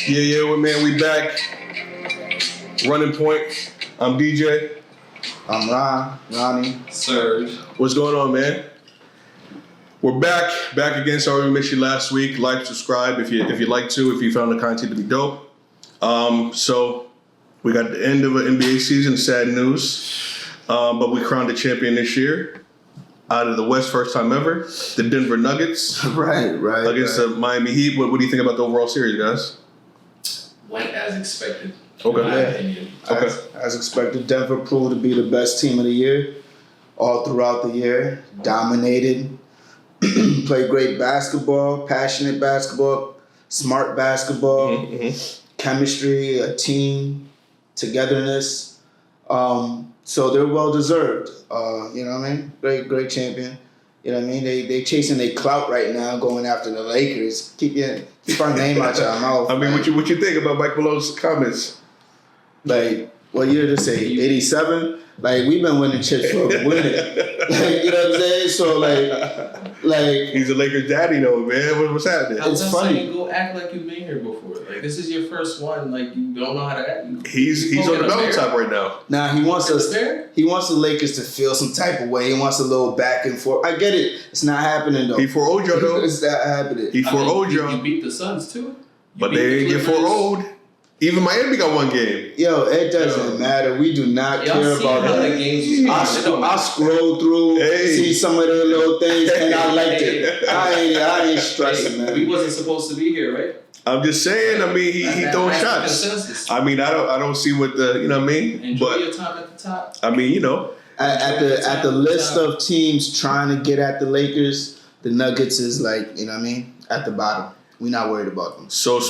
Yeah, man, we back. Running Point. I'm DJ. I'm Ronnie. Serge. What's going on, man? We're back again. Sorry we missed you last week. Like, subscribe if you'd like to, if you found the content to be dope. So we got the end of an NBA season, sad news. But we crowned the champion this year. Out of the West, first time ever. The Denver Nuggets. Right. Against the Miami Heat. What do you think about the overall series, guys? Went as expected. Okay. In my opinion. Okay. As expected, Denver proved to be the best team of the year all throughout the year. Dominated. Played great basketball, passionate basketball, smart basketball, chemistry, a team, togetherness. So they're well deserved. You know what I mean? Great champion. You know what I mean? They chasing their clout right now, going after the Lakers. Keep our name out your mouth. I mean, what you think about Mike Malone's comments? Like, what year did say? 87? Like, we've been winning chips for winning. Like, you know what I'm saying? So, like he's a Lakers daddy, though, man. What's happening? It's funny. Saying, go act like you've been here before. Like, this is your first one. Like, you don't know how to act. He's on the mountaintop right now. Nah, he wants the Lakers to feel some type of way. He wants a little back and forth. I get it. It's not happening, though. He for Ojo, though. It's not happening. He for Ojo. You beat the Suns, too. But they didn't get for old. Even Miami got one game. Yo, it doesn't matter. We do not care about that. I scroll through, see some of the little things, and I liked it. I ain't stressing, man. We wasn't supposed to be here, right? I'm just saying. I mean, he throwing shots. Consensus. I mean, I don't see what the you know what I mean. Enjoy your time at the top. I mean, you know, at the list of teams trying to get at the Lakers, the Nuggets is like, you know what I mean, at the bottom. We're not worried about them. So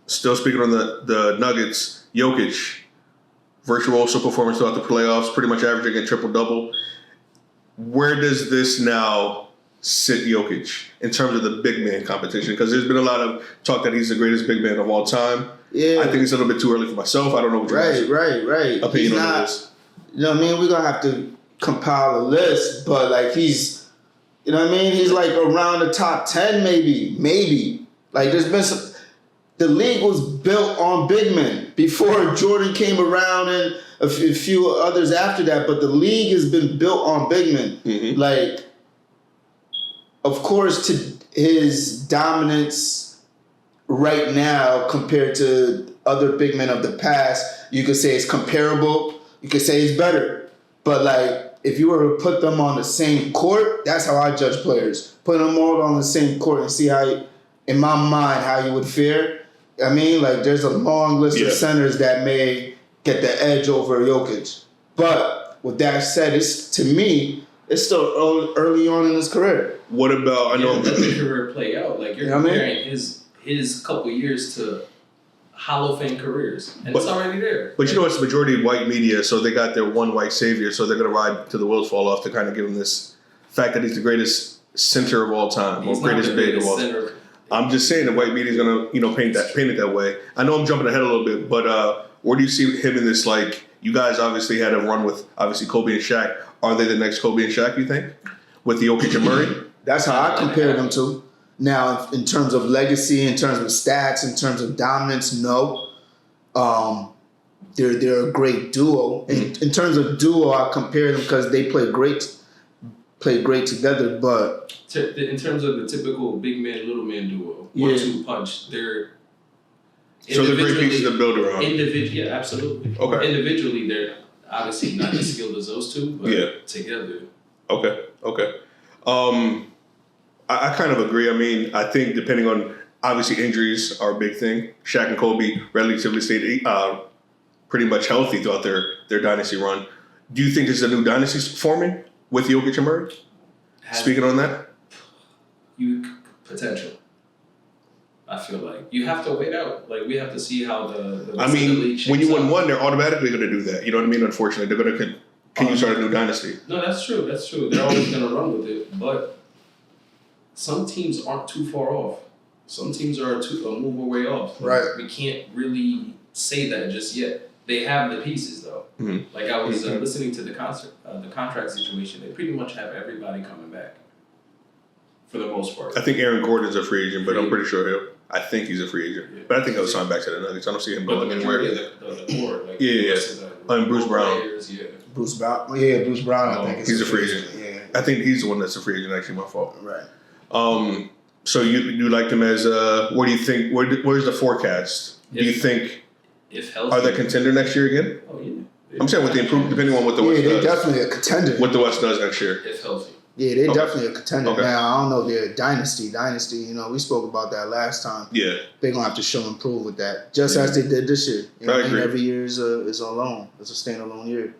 still speaking on the Nuggets, Jokic, virtuoso performance throughout the playoffs, pretty much averaging a triple-double. Where does this now sit Jokic in terms of the big man competition? Because there's been a lot of talk that he's the greatest big man of all time. Yeah. I think it's a little bit too early for myself. I don't know what your Right. opinion on this. You know what I mean? We're going to have to compile a list, but like he's, you know what I mean? He's like around the top 10 maybe. Like there's been some... The league was built on big men before Jordan came around and a few others after that. But the league has been built on big men. Mm-hmm. Like, of course, to his dominance right now compared to other big men of the past, you could say it's comparable. You could say it's better. But like, if you were to put them on the same court, that's how I judge players. Put them all on the same court and see how, in my mind, how you would fare. I mean, like, there's a long list of centers that may get the edge over Jokic. But with that said, to me, it's still early on in his career. What about, I know... Let the career play out. Like, you're comparing his couple years to Hall of Fame careers. And it's already there. But you know, it's the majority of white media, so they got their one white savior, so they're going to ride to the wheels fall off to kind of give him this fact that he's the greatest center of all time, or greatest big of all time. I'm just saying the white media is gonna, paint it that way. I know I'm jumping ahead a little bit, but where do you see him in this? Like, you guys obviously had a run with obviously Kobe and Shaq. Are they the next Kobe and Shaq? You think with the Jokic and Murray? That's how I compare them to. Now, in terms of legacy, in terms of stats, in terms of dominance, no. They're a great duo. In terms of duo, I compare them because they play great together, but in terms of the typical big man, little man duo, 1-2 punch, they're great pieces to build around. Yeah, absolutely. Okay. Individually, they're obviously not as skilled as those two, but together. Okay. I kind of agree. I mean, I think depending on, obviously injuries are a big thing. Shaq and Kobe relatively stayed pretty much healthy throughout their dynasty run. Do you think there's a new dynasty forming with Jokic and Murray? Speaking on that? Potential. I feel like you have to wait out. Like, we have to see how the I mean, when you win one, they're automatically going to do that. You know what I mean? Unfortunately, they're going to continue start a new dynasty. No, that's true. They're always going to run with it. But some teams aren't too far off. Some teams are a move away off. Right. We can't really say that just yet. They have the pieces, though. Mm-hmm. Like, I was listening to the contract situation. They pretty much have everybody coming back. For the most part. I think Aaron Gordon's a free agent, but I'm pretty sure he'll. I think he's a free agent, but I think he'll sign back to the Nuggets. I don't see him But going the anywhere. majority of the board, like Yeah. And Bruce Brown. Players, yeah. Bruce Brown. Yeah, Bruce Brown. I think He's a free agent. Yeah. I think he's the one that's a free agent. Actually, my fault. Right. So you liked him as what do you think? Where's the forecast? Do you think if healthy, are they a contender next year again? Oh yeah. I'm saying with the improvement, depending on what the West they're does. definitely a contender. What the West does next year. If healthy. Yeah, they're Okay. definitely a contender. Okay. Now, I don't know if they're a dynasty. You know, we spoke about that last time. Yeah. They're going to have to show and prove with that, just as they did this year. You know I what I mean? agree. Every year is alone. It's a standalone year.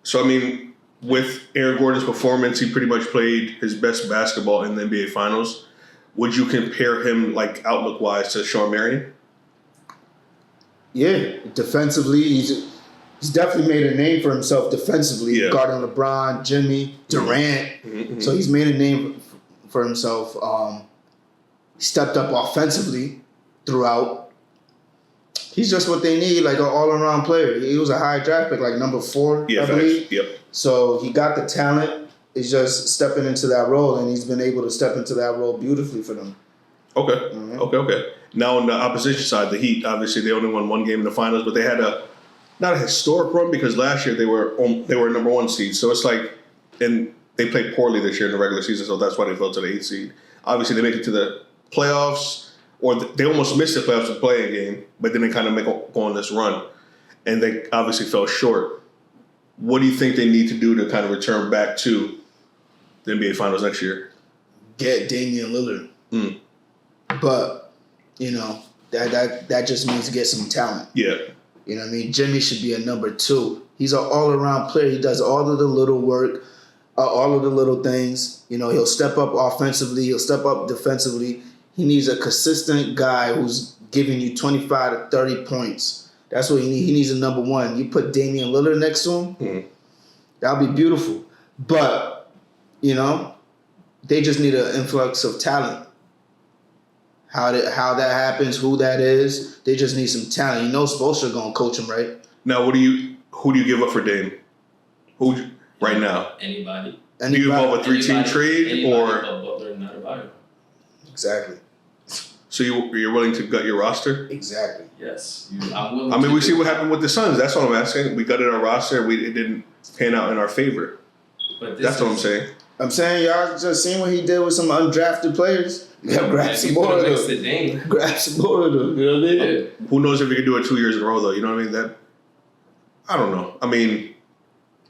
So I mean, with Aaron Gordon's performance, he pretty much played his best basketball in the NBA Finals. Would you compare him, like outlook-wise, to Shawn Marion? Yeah, defensively, he's definitely made a name for himself defensively, guarding LeBron, Jimmy, Durant. Mm-hmm. So he's made a name for himself. Stepped up offensively throughout. He's just what they need, like an all-around player. He was a high draft pick, like number 4, I believe. Yep. So he got the talent. He's just stepping into that role, and he's been able to step into that role beautifully for them. Okay. Mm-hmm. Okay. Now on the opposition side, the Heat, obviously they only won one game in the finals, but they had not a historic run because last year they were a number 1 seed. So it's like, and they played poorly this year in the regular season, so that's why they fell to the 8th seed. Obviously they make it to the playoffs, or they almost missed the playoffs with playing game, but then they kind of go on this run, and they obviously fell short. What do you think they need to do to kind of return back to the NBA Finals next year? Get Damian Lillard. But, you know, that just means get some talent. Yeah. You know what I mean? Jimmy should be a number 2. He's an all-around player. He does all of the little work, all of the little things. You know, he'll step up offensively. He'll step up defensively. He needs a consistent guy who's giving you 25 to 30 points. That's what he needs. He needs a number 1. You put Damian Lillard next to him, that'll be beautiful. But, you know, they just need an influx of talent. How that happens, who that is, they just need some talent. You know Spoelstra going to coach him, right? Now, who do you give up for Dame? Right now? Anybody. Do you involve a 3-team trade or? Butler, not Adebayo. Exactly. So you're willing to gut your roster? Exactly. Yes. I'm willing. I mean, we see what happened with the Suns. That's all I'm asking. We gutted our roster. It didn't pan out in our favor. But That's what I'm saying. I'm saying y'all just seen what he did with some undrafted players. Grab some more of them. Grab some more of them. You know what I mean? Yeah. Who knows if he can do it 2 years in a row, though? You know what I mean? I don't know. I mean,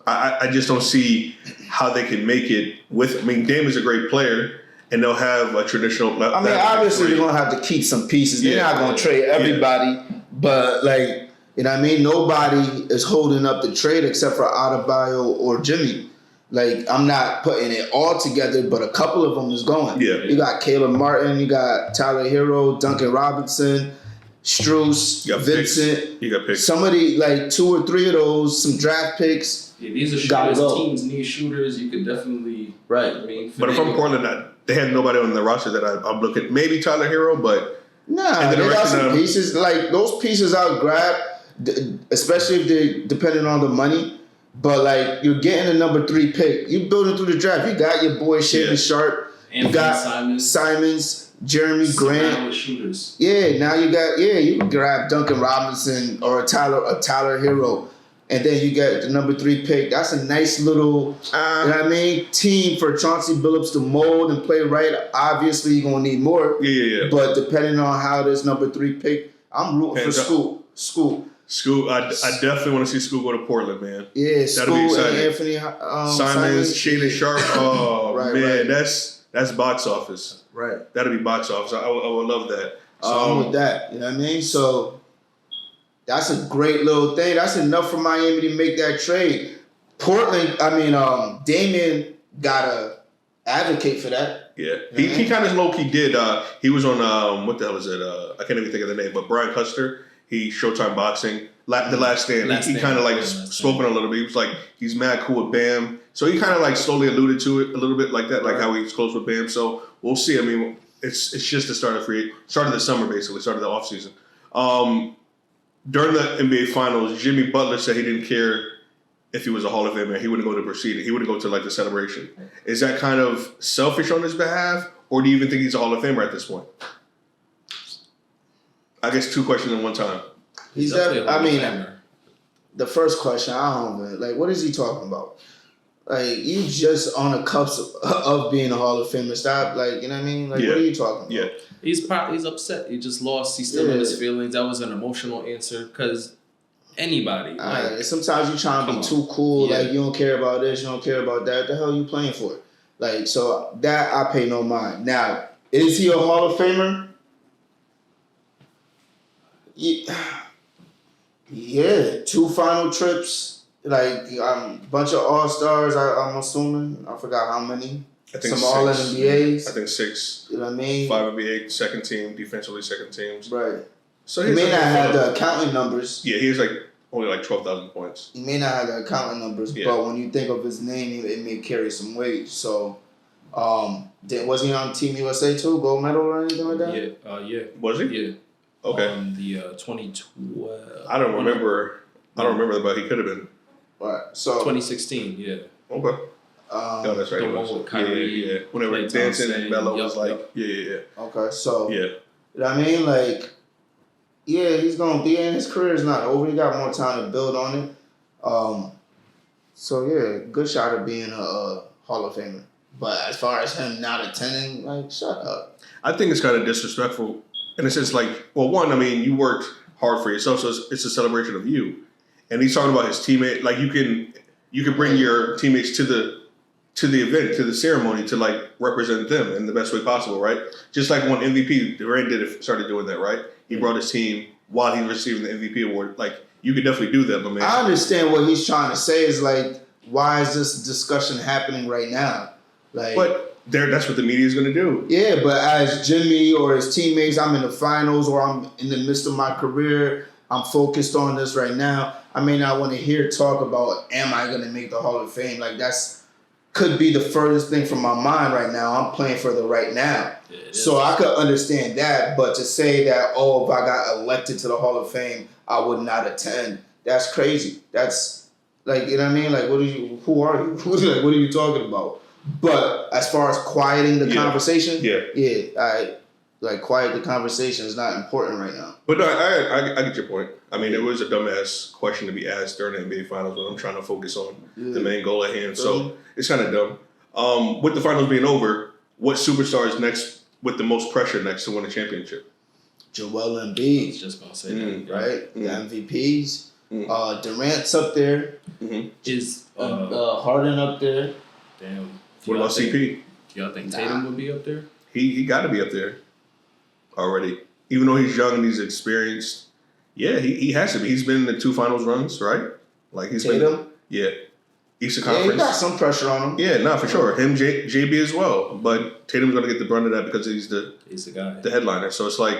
I just don't see how they can make it with. I mean, Dame is a great player, and they'll have a traditional. I mean, obviously they're gonna have to keep some pieces. They're not gonna trade everybody, but like, you know what I mean? Nobody is holding up the trade except for Adebayo or Jimmy. Like, I'm not putting it all together, but a couple of them is going. Yeah. You got Caleb Martin, you got Tyler Hero, Duncan Robinson, Strus, Vincent. You got picks. Somebody, like 2 or 3 of those, some draft picks. Yeah, these are Gotta shooters. go. Teams need shooters. You could definitely. Right. I mean, But if I'm Portland, they had nobody on the roster that I'm looking. Maybe Tyler Hero, but Nah, they got some pieces. Like, those pieces I'll grab, especially if they're depending on the money. But, like, you're getting a number 3 pick. You're building through the draft. You got your boy Shaden Sharp. Anthony You got Simons, Jeremy Grant. with shooters. Yeah, now you can grab Duncan Robinson or a Tyler Hero. And then you get the number 3 pick. That's a nice little, you know what I mean, team for Chauncey Billups to mold and play right. Obviously, you're going to need more. Yeah. But depending on how this number 3 pick, I'm rooting for Scoot. Scoot, I definitely want to see Scoot go to Portland, man. Yeah, That'll be Scoot and exciting. Anthony Simons, Shaden Sharp. Oh, Right, man, right. that's box office. Right. That'll be box office. I would love that. With that, you know what I mean? So that's a great little thing. That's enough for Miami to make that trade. Portland, Damian gotta advocate for that. Yeah, he kind of low key did. He was on what the hell is it? I can't even think of the name, but Brian Custer. He Showtime Boxing, The Last Stand. He kind of like spoken a little bit. He was like, he's mad cool with Bam. So he kind of like slowly alluded to it a little bit like that, like how he's close with Bam. So we'll see. I mean, it's just the start of the summer basically, start of the offseason. During the NBA Finals, Jimmy Butler said he didn't care if he was a Hall of Famer. He wouldn't go to the proceeding. He wouldn't go to like the celebration. Is that kind of selfish on his behalf, or do you even think he's a Hall of Famer at this point? I guess 2 questions in one time. He's definitely a Hall of I mean, Famer. the first question, I don't know, like, what is he talking about? Like, you just on the cusp of being a Hall of Famer. Stop, like, you know what I mean? Like, what are you talking about? Yeah. He's upset. He just lost. He's still in his feelings. That was an emotional answer because anybody. Sometimes you trying to be too cool. Yeah. Like, you don't care about this, you don't care about that. The hell you playing for? Like, so that I pay no mind. Now, is he a Hall of Famer? Yeah. 2 final trips. Like, bunch of All-Stars, I'm assuming. I forgot how many. I think some All-NBAs. I think 6. You know what I mean? 5 NBA, second team, defensively second teams. Right. So he may not have the accounting numbers. Yeah, he has only 12,000 points. He may not have the accounting numbers, but when you think of his name, it may carry some weight. So, was he on Team USA too? Gold medal or anything like that? Yeah. Was he? Yeah. Okay. The 2012. I don't remember, but he could have been. Right. So 2016. Yeah. Okay. No, that's right. The one with Kyrie. Yeah. Whenever dancing and Melo was yeah. Okay, so yeah. You know what I mean? Like, yeah, he's gonna be in. His career is not over. He got more time to build on it. So yeah, good shot at being a Hall of Famer. But as far as him not attending, like, shut up. I think it's kind of disrespectful in a sense. Like, well, one, I mean, you worked hard for yourself, so it's a celebration of you. And he's talking about his teammate. Like, you can bring your teammates to the event, to the ceremony, to like represent them in the best way possible, right? Just like when MVP Durant started doing that, right? He brought his team while he was receiving the MVP award. Like, you could definitely do that, but man. I understand what he's trying to say is like, why is this discussion happening right now? Like, but that's what the media is going to do. Yeah, but as Jimmy or his teammates, I'm in the finals or I'm in the midst of my career. I'm focused on this right now. I may not want to hear talk about, am I going to make the Hall of Fame? Like, could be the furthest thing from my mind right now. I'm playing for the right now. So I could understand that. But to say that, if I got elected to the Hall of Fame, I would not attend, that's crazy. That's, like, you know what I mean? Like, who are you? Like, what are you talking about? But as far as quieting the conversation, quiet the conversation is not important right now. But no, I get your point. I mean, it was a dumbass question to be asked during the NBA Finals when I'm trying to focus on the main goal at hand. So it's kind of dumb. With the finals being over, what superstar is next with the most pressure next to win a championship? Joel Embiid. I was just going to say that. Right? The MVPs. Durant's up there. Is Harden up there. Damn. What about CP? Do y'all think Tatum would be up there? He got to be up there already. Even though he's young and he's experienced, yeah, he has to be. He's been in the 2 finals runs, right? Like he's Tatum? Eastern Conference. Yeah, he got some pressure on him. Yeah, no, for sure. Him, JB as well. But Tatum's going to get the brunt of that because he's the guy, the headliner. So it's like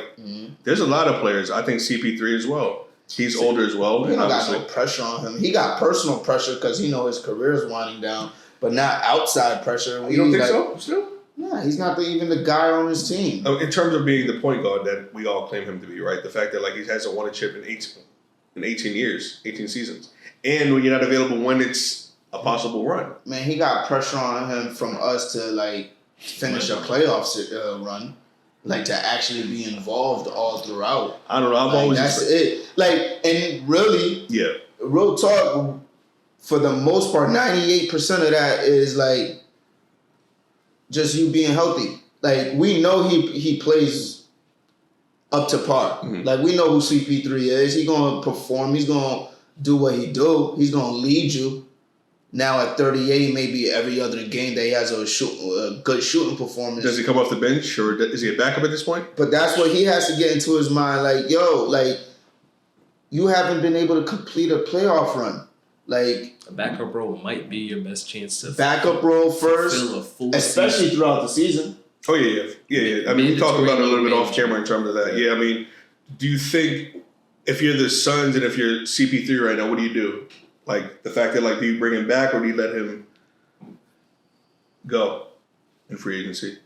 there's a lot of players. I think CP3 as well. He's older as well. He don't got no pressure on him. He got personal pressure because he know his career is winding down, but not outside pressure. You don't think so? Still? Nah, he's not even the guy on his team. In terms of being the point guard that we all claim him to be, right? The fact that like he hasn't won a chip in 18 years, 18 seasons, and when you're not available when it's a possible run. Man, he got pressure on him from us to like finish a playoffs run. Like, to actually be involved all throughout. I don't know. I've always... That's it. Like, and really... Yeah. Real talk, for the most part, 98% of that is, like, just you being healthy. Like, we know he plays up to par. Mm-hmm. Like, we know who CP3 is. He's going to perform. He's going to do what he do. He's going to lead you. Now at 38, maybe every other game that he has a good shooting performance. Does he come off the bench or is he a backup at this point? But that's what he has to get into his mind. Like, yo, like, you haven't been able to complete a playoff run. Like, a backup role might be your best chance to backup role first, especially season. Throughout the season. Oh yeah. I mean, we talked about it a little bit off camera in terms of that. Yeah, I mean, do you think if you're the Suns and if you're CP3 right now, what do you do? Like, the fact that, like, do you bring him back or do you let him go in free agency?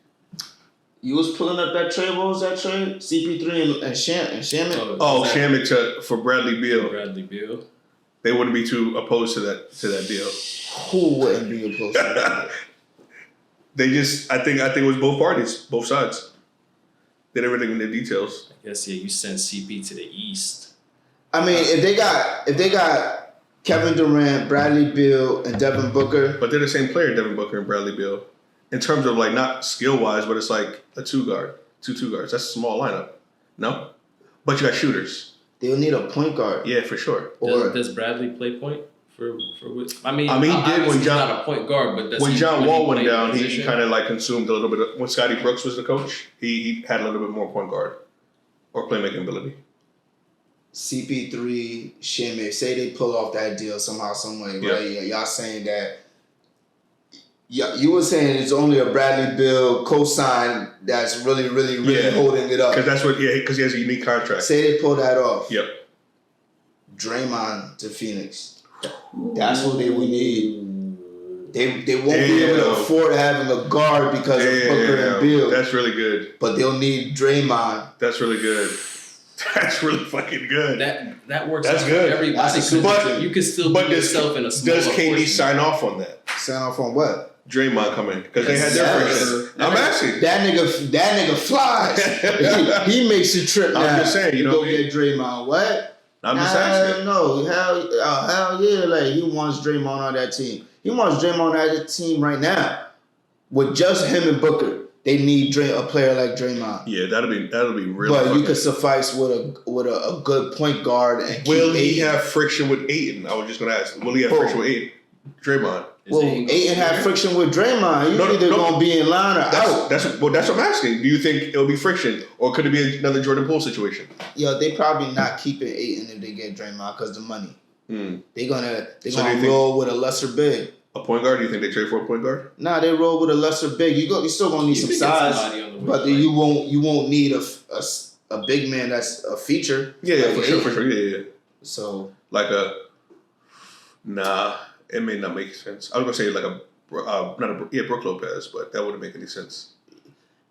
You was pulling up that trade. What was that trade? CP3 and Shamet? Shamet for Bradley Beal. Bradley Beal. They wouldn't be too opposed to that deal. Who wouldn't be opposed to that? I think it was both parties, both sides. They didn't really give the details. I guess you send CP to the East. I mean, if they got Kevin Durant, Bradley Beal, and Devin Booker, But they're the same player, Devin Booker and Bradley Beal, in terms of like not skill wise, but it's like a two guards. That's a small lineup. No, but you got shooters. they'll need a point guard. Yeah, for sure. Or Does Bradley play point for which? I mean, he did when he's John not a point guard, but when John Wall went down, he position? kind of like consumed a little bit. When Scotty Brooks was the coach, he had a little bit more point guard or playmaking ability. CP3, Shimmy, say they pull off that deal somehow, some way, Yeah. right? Yeah, y'all saying that. Yeah, you were saying it's only a Bradley Beal cosign that's really holding it up. Because that's what, because he has a unique contract. Say they pull that off. Yep. Draymond to Phoenix. That's what they would need. They won't be able to afford having a guard because of Booker and Beal. That's really good. But they'll need Draymond. That's really good. That's really fucking good. That works. That's out good. For everybody. But you can still but put yourself in a small. Does KD sign off on that? Sign off on what? Draymond come in because they had their Yes. friction. I'm asking. That nigga flies. he makes you trip now. I'm just saying, you know go what I mean? get Draymond. What? I'm just asking. No, hell yeah, like he wants Draymond on that team. He wants Draymond on that team right now. With just him and Booker, they need a player like Draymond. Yeah, that'll be really. But fucking you could suffice with a good point guard and Will keep he Ayton. have friction with Ayton? I was just gonna ask. Will he have friction with Ayton? Draymond. Well, Ayton had friction with Draymond. He's either gonna be in line or out. That's what I'm asking. Do you think it'll be friction, or could it be another Jordan Poole situation? Yo, they probably not keeping Ayton if they get Draymond because the money. They're gonna So roll with a lesser big. A point guard? Do you think they trade for a point guard? Nah, they roll with a lesser big. You still gonna need some size, but you won't need a big man that's a feature. Yeah, like for sure. Yeah. So Like it may not make sense. I was gonna say like Brooke Lopez, but that wouldn't make any sense.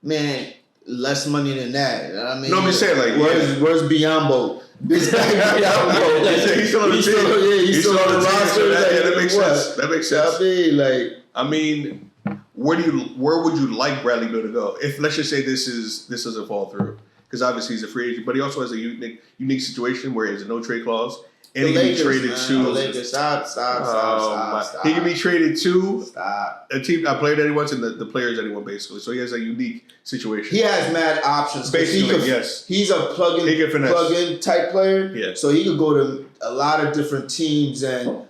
man, less money than that. I mean, No, I'm just saying like where's Biombo? This guy Biombo. He's still on the team. He's still on the roster. That makes sense. That makes sense. I mean, where would you like Bradley Beal to go? If let's just say this doesn't fall through, because obviously he's a free agent, but he also has a unique situation where he has a no trade clause, and he can be traded to. Stop. He can be traded to Stop. a team, a player that he wants, and the players that he wants, basically. So he has a unique situation. He has mad options. Basically, yes. He's a plug-in type player. Yeah. So he could go to a lot of different teams and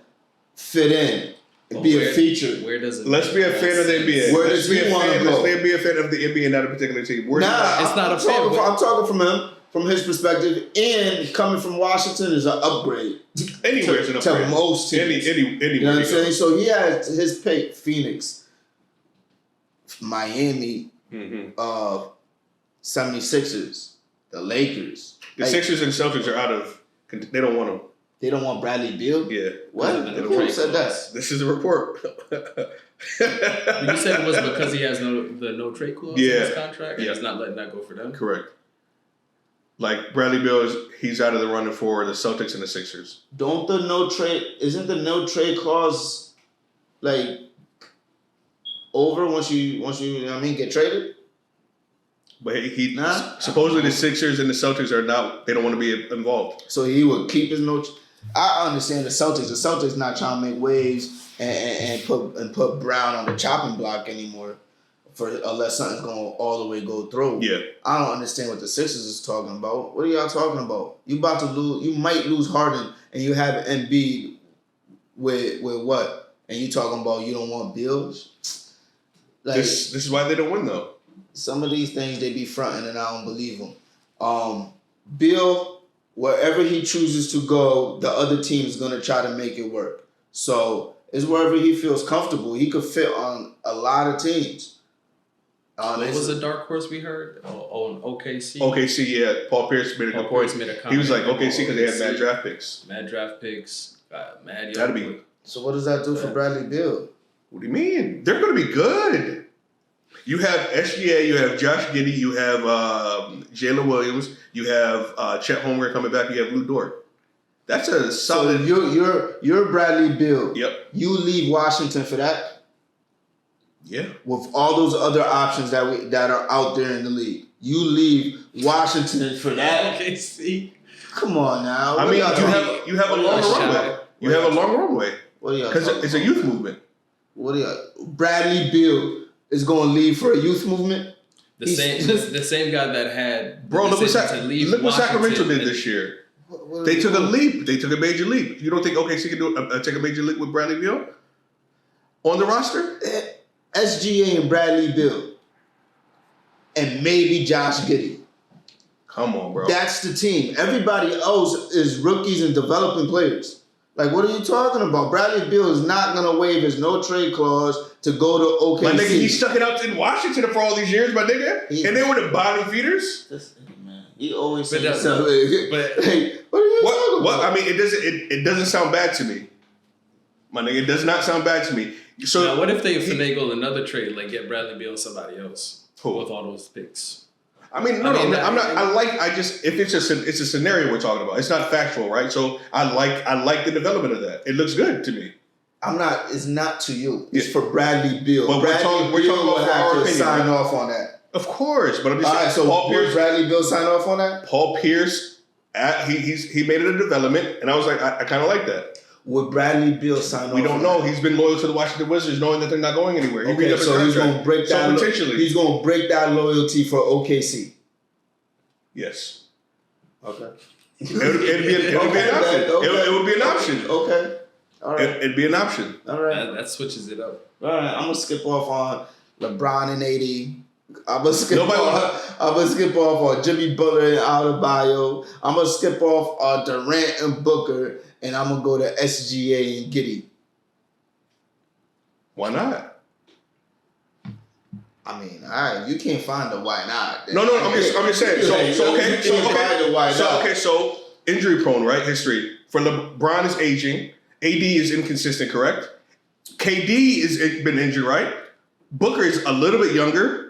fit in and be a feature. Where does it? Let's be a fan of the NBA. Where does he want to go? Let's be a fan of the NBA and not a particular team. it's not a fan. I'm talking from him, from his perspective, and coming from Washington is an upgrade. Anywhere is an upgrade. To most teams. Anywhere. You know what I'm saying? So he has his pick: Phoenix, Miami, 76ers, the Lakers. The Sixers and Celtics are out of. They don't want him. They don't want Bradley Beal? Yeah. What? Who said that? This is a report. You said it was because he has no trade clause in his contract, and he's not letting that go for them. Correct. Like Bradley Beal he's out of the running for the Celtics and the Sixers. Isn't the no trade clause like over once you get traded? But supposedly the Sixers and the Celtics are not. They don't want to be involved. So he would keep his no. I understand the Celtics. The Celtics not trying to make waves and put Brown on the chopping block anymore, unless something's going to all the way go through. Yeah. I don't understand what the Sixers is talking about. What are y'all talking about? You about to lose? You might lose Harden, and you have Embiid with what? And you talking about you don't want Bills? Like This is why they don't win though. some of these things they be fronting, and I don't believe them. Bill, wherever he chooses to go, the other team is gonna try to make it work. So it's wherever he feels comfortable. He could fit on a lot of teams. What was the dark horse we heard? On OKC? OKC, yeah. Paul Pierce made a good point. He was like OKC because they had mad draft picks. Mad draft picks. Mad young. That'd be. So what does that do for Bradley Beal? What do you mean? They're going to be good. You have SGA, you have Josh Giddey, you have Jalen Williams, you have Chet Holmgren coming back, you have Lou Dort. That's a solid. So you're Bradley Beal. Yep. You leave Washington for that Yeah. with all those other options that are out there in the league. You leave Washington for that? OKC. Come on now. I mean, you have a longer runway. You have a long runway because it's a youth movement. Bradley Beal is going to leave for a youth movement? The same guy that had bro. Look what Sacramento did this year. They took a leap. They took a major leap. You don't think OKC can take a major leap with Bradley Beal on the roster? SGA and Bradley Beal, and maybe Josh Giddey. Come on, bro. That's the team. Everybody else is rookies and developing players. Like, what are you talking about? Bradley Beal is not going to waive his no-trade clause to go to OKC. My nigga, he stuck it out in Washington for all these years, my nigga. And they were the bottom feeders. This nigga, man. He always says But hey, what are you talking about? I mean, it doesn't sound bad to me. My nigga, it does not sound bad to me. So now, what if they finagle another trade, like get Bradley Beal and somebody else with all those picks? I mean, I'm not. If it's a scenario we're talking about. It's not factual, right? So I like the development of that. It looks good to me. It's not to you. It's for Bradley Beal. But Bradley we're talking Beal about will have to opinion, sign right? off on that. Of course, but I'm just saying. saying. So Paul Pierce, Bradley Beal sign off on that? Paul Pierce, he made it a development, and I was like, I kind of like that. Would Bradley Beal sign off? We don't know. He's been loyal to the Washington Wizards, knowing that they're not going anywhere. So he's going to break that. Potentially, he's going to break that loyalty for OKC. Yes. Okay. It would be an option. It would be an option. Okay. All right. It'd be an option. All right. That switches it up. All right. I'm gonna skip off on LeBron and AD. I'm gonna skip off on Jimmy Butler and Adebayo. I'm gonna skip off on Durant and Booker, and I'm gonna go to SGA and Giddey. Why not? I mean, all right, you can't find the why not. No, I'm just saying. So injury prone, right? History for LeBron is aging. AD is inconsistent, correct? KD is been injured, right? Booker is a little bit younger.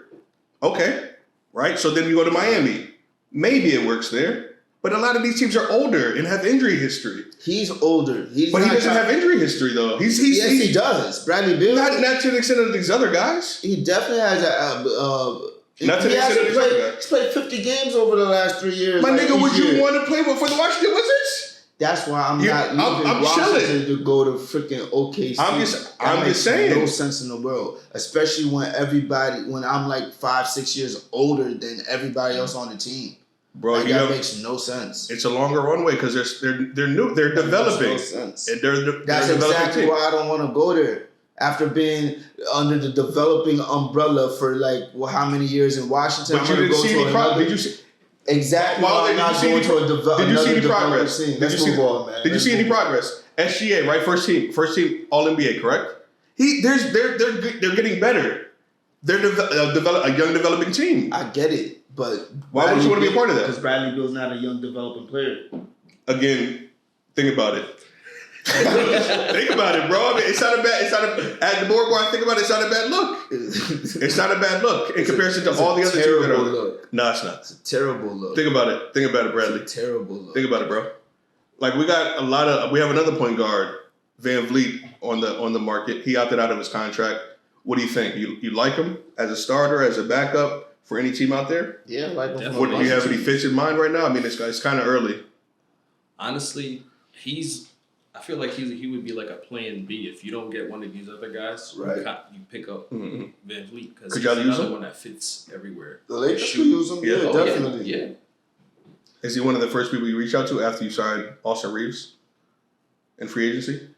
Okay, right? So then you go to Miami. Maybe it works there. But a lot of these teams are older and have injury history. He's older. But he doesn't have injury history, though. Yes, he does. Bradley Beal. Not to the extent of these other guys. He definitely has not to the extent of these other guys. He's played 50 games over the last 3 years. My nigga, would you want to play for the Washington Wizards? That's why I'm not leaving Washington to go to freaking OKC. I'm just saying. No sense in the world, especially when I'm like 5-6 years older than everybody else on the team. Bro, that makes no sense. It's a longer runway because they're new. They're developing. Makes no sense. That's exactly why I don't want to go there. After being under the developing umbrella for how many years in Washington? But you didn't see any progress. Did you see? Exactly. Did you see any progress? Let's move on, man. Did you see any progress? SGA, right? First team All NBA, correct? They're getting better. They're a young developing team. I get it, but why would you want to be a part of that? Because Bradley Beal's not a young developing player. Again, think about it. Think about it, bro. I mean, it's not a bad. At the boardwalk, think about it. It's not a bad look. It's not a bad look in comparison to all the other teams that are. Look. No, it's not. It's a terrible look. Think about it. Think about it, Bradley. It's a terrible look. Think about it, bro. Like we have another point guard, Van Vliet, on the market. He opted out of his contract. What do you think? You like him as a starter, as a backup for any team out there? Yeah, I like him. What do you have any fits in mind right now? I mean, it's kind of early. Honestly, I feel like he would be like a plan B if you don't get one of these other guys. Right. You pick up Van Vliet because he's another one that fits everywhere. The Lakers could use him. Yeah, definitely. Yeah. Is he one of the first people you reach out to after you sign Austin Reeves in free agency?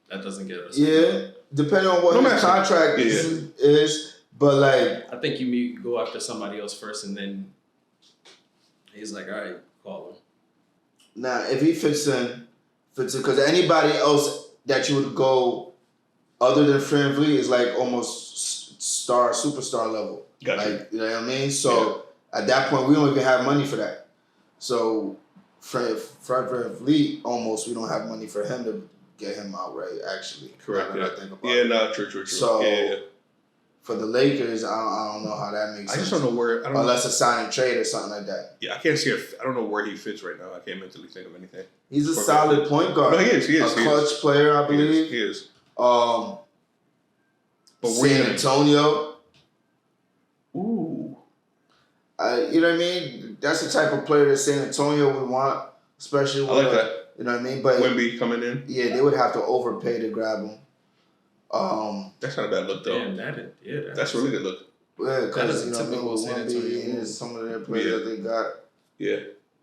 That doesn't get us. Yeah, depending on what his contract is. But I think you go after somebody else first, and then he's like, all right, call him. Now, if he fits in, because anybody else that you would go other than Van Vliet is like almost superstar level. Gotcha. Like, you know what I mean? So at that point, we don't even have money for that. So Van Vliet, almost we don't have money for him to get him outright. Actually, correct. Yeah. True. So yeah. For the Lakers, I don't know how that makes sense. I just don't know where. Unless a sign and trade or something like that. Yeah, I can't see I don't know where he fits right now. I can't mentally think of anything. He's a solid point guard. No, he is. A clutch player, I believe. He is. But San Antonio. Ooh. You know what I mean? That's the type of player that San Antonio would want, especially with, I like that. You know what I mean? But Wemby coming in. Yeah, they would have to overpay to grab him. That's not a bad look though. Damn, that's a really good look. Yeah, because you know, typical San Antonio and some of their players that they got. Yeah,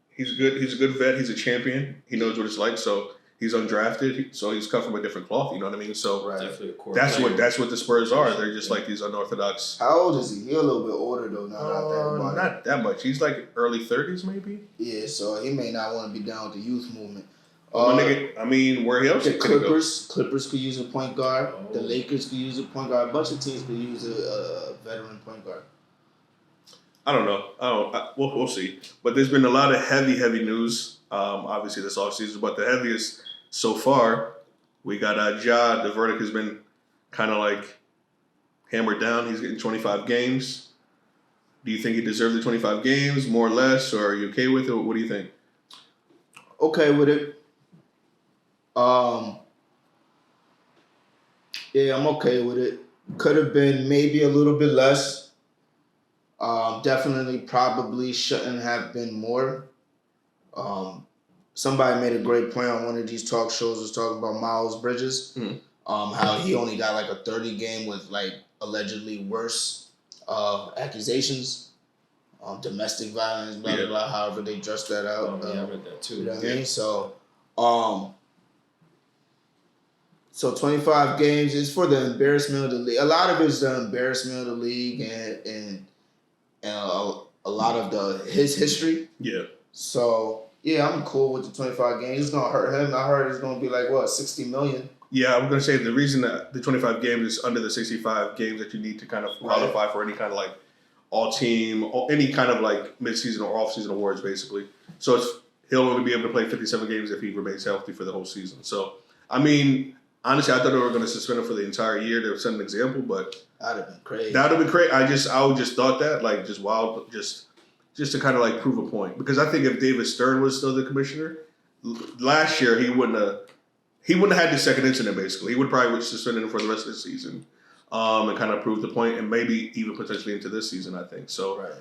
he's good. He's a good vet. He's a champion. He knows what it's like. So he's undrafted. So he's cut from a different cloth. You know what I mean? So definitely a core that's player. what the Spurs are. They're just like these unorthodox. How old is he? He's a little bit older though. Not that much. He's like early 30s maybe. Yeah, so he may not want to be down with the youth movement. I mean, where else? The Clippers could use a point guard. The Lakers could use a point guard. A bunch of teams could use a veteran point guard. I don't know. We'll see. But there's been a lot of heavy news, obviously this offseason. But the heaviest so far, we got Ja. The verdict has been kind of like hammered down. He's getting 25 games. Do you think he deserved the 25 games, more or less, or are you okay with it? What do you think? Okay with it. Yeah, I'm okay with it. Could have been maybe a little bit less. Definitely, probably shouldn't have been more. Somebody made a great point on one of these talk shows. Was talking about Miles Bridges, how he only got like a 30 game with like allegedly worse accusations, domestic violence, blah blah blah. However they dressed that out. I read that too. You know what I mean? So 25 games is for the embarrassment of the league. A lot of it is the embarrassment of the league and a lot of his history. Yeah. So yeah, I'm cool with the 25 games. It's gonna hurt him. I heard it's gonna be like what, $60 million. Yeah, I'm gonna say the reason that the 25 games is under the 65 games that you need to kind of qualify for any kind of like all team or any kind of like mid-season or off-season awards, basically. So he'll only be able to play 57 games if he remains healthy for the whole season. So I mean, honestly, I thought they were going to suspend him for the entire year to set an example, but that'd have been crazy. That would have been crazy. I just thought that, like, just wild, just to kind of like prove a point. Because I think if David Stern was still the commissioner last year, he wouldn't have had the second incident. Basically, he would probably suspend him for the rest of the season, and kind of prove the point, and maybe even potentially into this season. I think so. Right.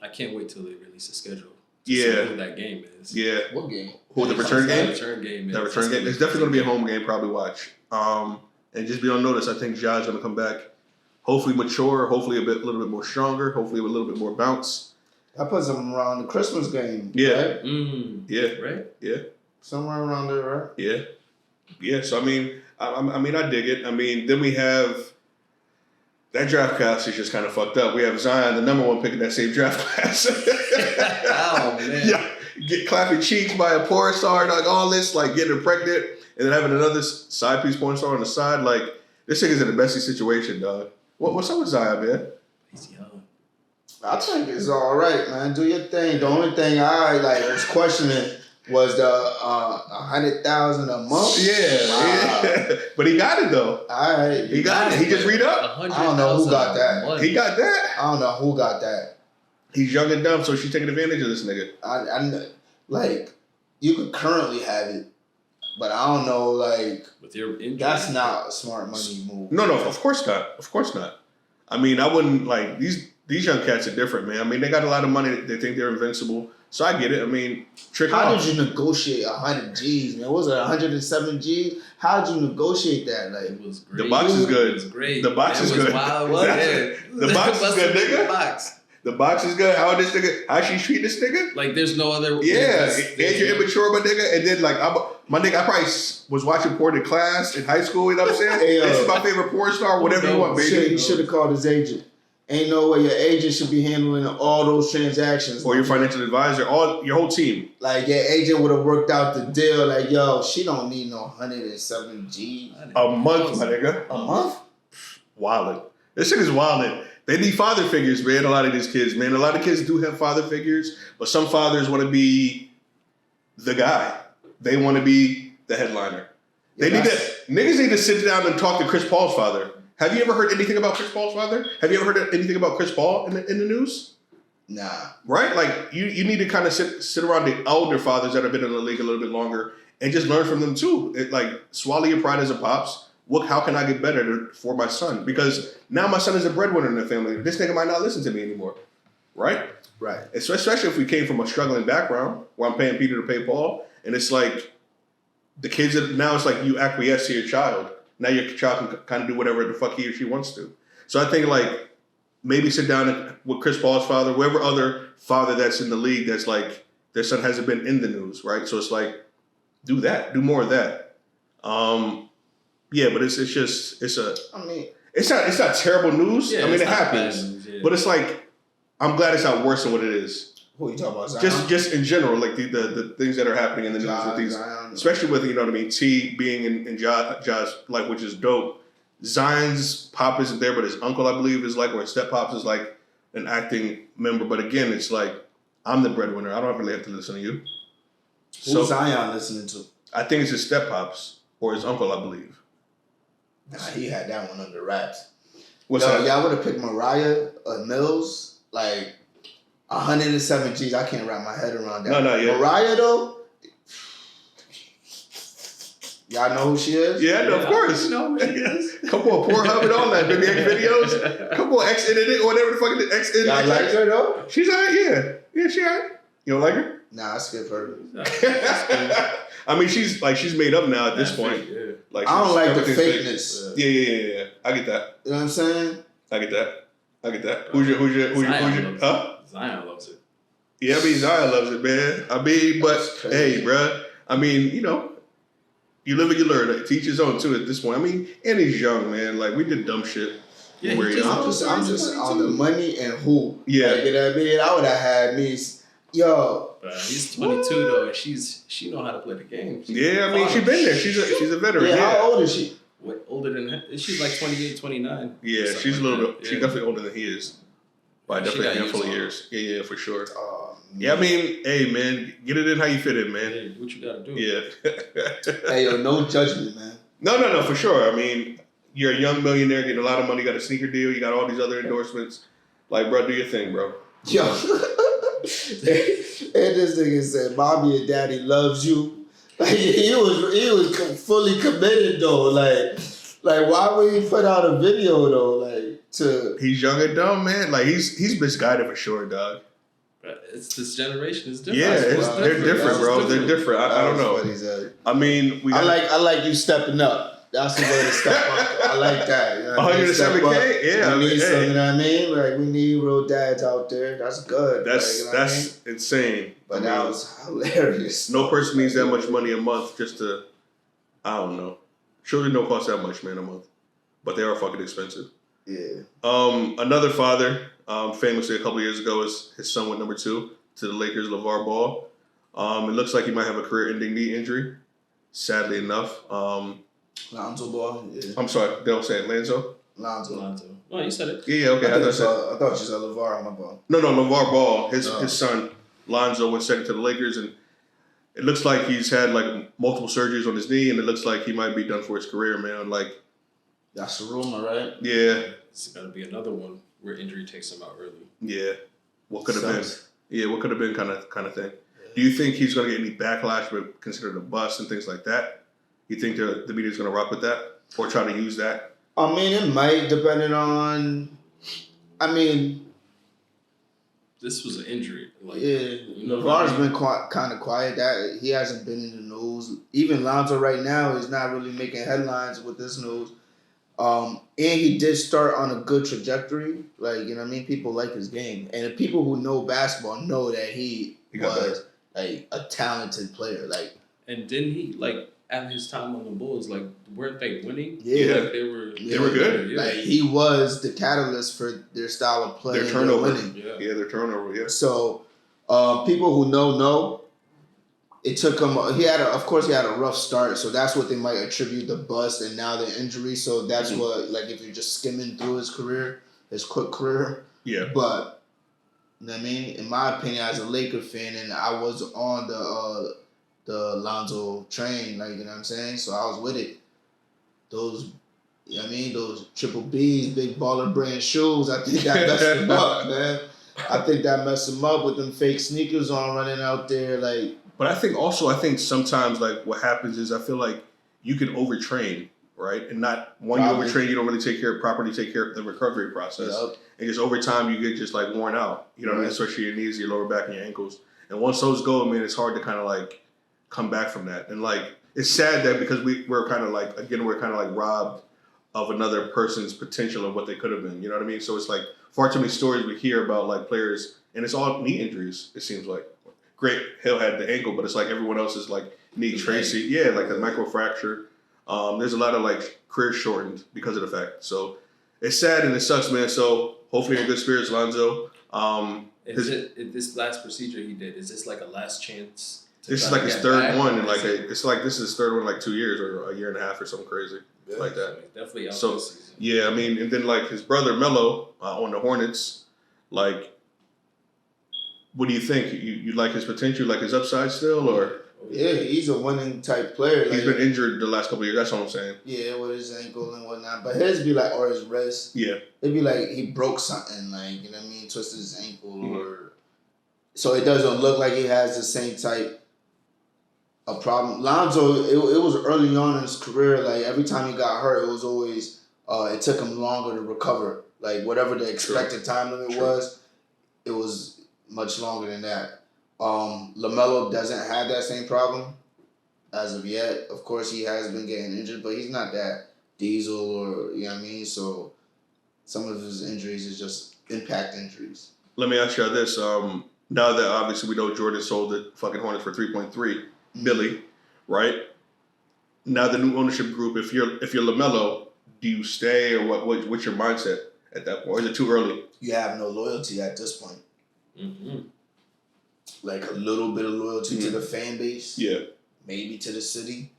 I can't wait till they release a schedule. See who that game is. Yeah. What game? Who the return game? Return game. That return game. It's definitely going to be a home game. Probably watch. And just be on notice. I think Ja's going to come back. Hopefully mature. Hopefully a little bit more stronger. Hopefully with a little bit more bounce. I put him around the Christmas game. Yeah. Right? Yeah. Right. Yeah. Somewhere around there, right? Yeah. Yeah. So I mean, I dig it. I mean, then we have. That draft class is just kind of fucked up. We have Zion, the number one pick in that same draft class. Oh, man. Yeah. Get clapping cheeks by a porn star, like all this, like getting her pregnant, and then having another side piece porn star on the side. Like, this nigga's in a messy situation, dog. What's up with Zion, man? He's young. I think it's all right, man. Do your thing. The only thing I was questioning was the $100,000 a month. Yeah. But he got it though. All right. He got it. He just re-upped. I don't know who got that. He got that. I don't know who got that. He's young and dumb, so she's taking advantage of this nigga. I like, you could currently have it, but I don't know, like, with your injury, that's not a smart money move. No, of course not. Of course not. I mean, I wouldn't, like, these young cats are different, man. I mean, they got a lot of money. They think they're invincible. So I get it. I mean, how did you negotiate 100 G's, man? What was it, 107 G's? How did you negotiate that? Like, it was great. The box is good. It was great. The box is good. Wild. The box is good, nigga. The box is good. How she treat this nigga? Like, there's no other. Yeah, and you're immature, my nigga. And then, like, my nigga, I probably was watching porn in class in high school. You know what I'm saying? Hey, this is my favorite porn star. Whatever you want, baby. He should have called his agent. Ain't no way your agent should be handling all those transactions. Or your financial advisor, your whole team. Like, your agent would have worked out the deal. Like, yo, she don't need no 107 G. A month, my nigga. A month? Wildin'. This shit is wildin'. They need father figures, man. A lot of these kids, man. A lot of kids do have father figures, but some fathers want to be the guy. They want to be the headliner. Niggas need to sit down and talk to Chris Paul's father. Have you ever heard anything about Chris Paul's father? Have you ever heard anything about Chris Paul in the news? Nah. Right? Like, you need to kind of sit around the older fathers that have been in the league a little bit longer and just learn from them too. Like, swallow your pride as a pops. How can I get better for my son? Because now my son is a breadwinner in the family. This nigga might not listen to me anymore. right? Right. Especially if we came from a struggling background where I'm paying Peter to pay Paul, and it's like the kids now it's like you acquiesce to your child. Now your child can kind of do whatever the fuck he or she wants to. So I think like maybe sit down with Chris Paul's father, whoever other father that's in the league that's like their son hasn't been in the news, right? So it's like do that, do more of that. Yeah, but it's not terrible news. Yeah, I mean, it not happens, news, yeah. but it's like I'm glad it's not worse than what it is. Who you talking about? Zion? Just in general, like the things that are happening in the news with these, Zion. especially with you know what I mean, T being in Josh like which is dope. Zion's pop isn't there, but his uncle I believe is like, or his step pops is like an acting member. But again, it's like I'm the breadwinner. I don't really have to listen to you. Who's Zion listening to? I think it's his step pops or his uncle, I believe. Nah, he had that one under wraps. What's that? Y'all would have picked Mariah Mills, like 107 G's. I can't wrap my head around that. No, not yet. Mariah though, y'all know who she is? Yeah, no, of course. You know who she is. Come on, Pornhub and all that, baby, X videos. Come on, X Internet or whatever the fuck it is. X Internet. Y'all like her though? She's alright, yeah. Yeah, she alright. You don't like her? Nah, I skip her. I mean, she's made up now at this point. Yeah. Like I don't like the everything's fakeness. fake. Yeah. I get that. You know what I'm saying? I get that. Who's your Zion huh? Zion loves it. Yeah, I mean Zion loves it, man. I mean, but That's crazy. hey, bruh. I mean, you know, you live and you learn. To each his own too. At this point, I mean, and he's young, man. Like we did dumb shit. Yeah, when we were he just- young. I'm just on the money and who. Yeah. Like, you know what I mean? I would have had me. Yo, He's 22 though, and she know how to play the game. Yeah, I mean, she's been there. She's a veteran. yeah, Yeah, how old is she? Way older than her. She's like 28, 29. Yeah, something she's a like little that. bit. She's definitely older than he is. By She definitely a got handful of years on. years. Yeah, for sure. Oh, Yeah, I mean, hey, man, get it in how you fit in, man. Hey, what you gotta do? Yeah. hey, yo, no judgment, man. No, for sure. I mean, you're a young millionaire getting a lot of money. You got a sneaker deal. You got all these other endorsements. Like, bro, do your thing, bro. Yo. And this nigga said, "Mommy and Daddy loves you." Like he was fully committed though. Like why would he put out a video though? Like to He's young and dumb, man. Like he's misguided for sure, dog. But it's this generation is different. Yeah, they're different, bro. They're different. I don't know. What he said. I mean, we. I like you stepping up. That's the way to step up. I like that. You know what I mean? 107K? Step up. Yeah, We need some, hey. you know what I mean? Like we need real dads out there. That's good. That's like, you know what I mean? insane. But I that mean, was hilarious. no person needs that much money a month just to. I don't know. Surely don't cost that much, man, a month, but they are fucking expensive. Yeah. Another father, famously a couple years ago, is his son went number 2 to the Lakers, LeVar Ball. It looks like he might have a career-ending knee injury. Sadly enough. Lonzo Ball. Yeah. I'm sorry, they don't say it. Lonzo? Lonzo. Oh, you said it. Yeah, okay. I I thought thought you said LeVar on my ball. no, LeVar Ball, his Oh. son, Lonzo, went second to the Lakers, and it looks like he's had like multiple surgeries on his knee, and it looks like he might be done for his career, man. Like, That's a rumor, right? yeah, It's gonna be another one where injury takes him out early. yeah. What could have been? Sucks. Yeah, what could have been kind of thing. Do you think he's going to get any backlash with considered a bust and things like that? You think the media's going to rock with that or try to use that? I mean, it might, depending on. I mean, This was an injury. Like, yeah, you know LeVar's what I mean? been kind of quiet. That he hasn't been in the news. Even Lonzo right now is not really making headlines with this news. And he did start on a good trajectory. Like, you know what I mean? People like his game. And the people who know basketball know that he got was like a talented player. Like, And didn't he like at his time on the Bulls? Like, weren't they winning? Yeah. like they were. They were good. Yeah. like he was the catalyst for their style of play. Their and turnover. winning. Yeah. Yeah, their turnover, yeah. So, people who know. It took him. He had a rough start, so that's what they might attribute the bust and now the injury. So that's what, like, if you're just skimming through his career, his quick career. Yeah. But you know what I mean, in my opinion, as a Laker fan, and I was on the Lonzo train, like, you know what I'm saying. So I was with it. Those, you know what I mean, those triple B's, big baller brand shoes. I think that messed him up, man. I think that messed him up with them fake sneakers on, running out there like. But I think sometimes like what happens is I feel like you can overtrain right? And not one, you overtrain, you don't really properly take care of the recovery process. Yep. And just over time, you get just like worn out, you know what I mean? Especially your knees, your lower back, and your ankles. And once those go, man, it's hard to kind of like come back from that. And like, it's sad that because we're kind of like, again, we're kind of like robbed of another person's potential of what they could have been, you know what I mean? So it's like far too many stories we hear about like players, and it's all knee injuries, it seems like. Great, Hill had the ankle, but it's like everyone else is like knee Tracy. Yeah, like a microfracture. There's a lot of like career shortened because of the fact. So it's sad and it sucks, man. So hopefully you're in good spirits, Lonzo. This last procedure he did, is this like a last chance? This is like his third one, and like it's like this is his third one in like 2 years or a year and a half or something crazy like that. Definitely out so this season. Yeah, I mean, and then like his brother Melo on the Hornets, like. What do you think? You like his potential, like his upside still, or? Yeah, he's a winning type player. He's been injured the last couple of years. That's what I'm saying. Yeah, with his ankle and whatnot. But his be like, or his wrist. Yeah. It'd be like he broke something, like, you know what I mean? Twisted his ankle or. So it doesn't look like he has the same type of problem. Lonzo, it was early on in his career. Like every time he got hurt, it was always, it took him longer to recover. Like whatever the expected time limit was, it was much longer than that. LaMelo doesn't have that same problem as of yet. Of course, he has been getting injured, but he's not that diesel or, you know what I mean? So some of his injuries is just impact injuries. Let me ask you this. Now that obviously we know Jordan sold the fucking Hornets for 3.3 Billy, right? Now the new ownership group, if you're LaMelo, do you stay or what's your mindset at that point? Or is it too early? You have no loyalty at this point. Mm-hmm. Like a little bit of loyalty to the fan base. Yeah. Maybe to the city.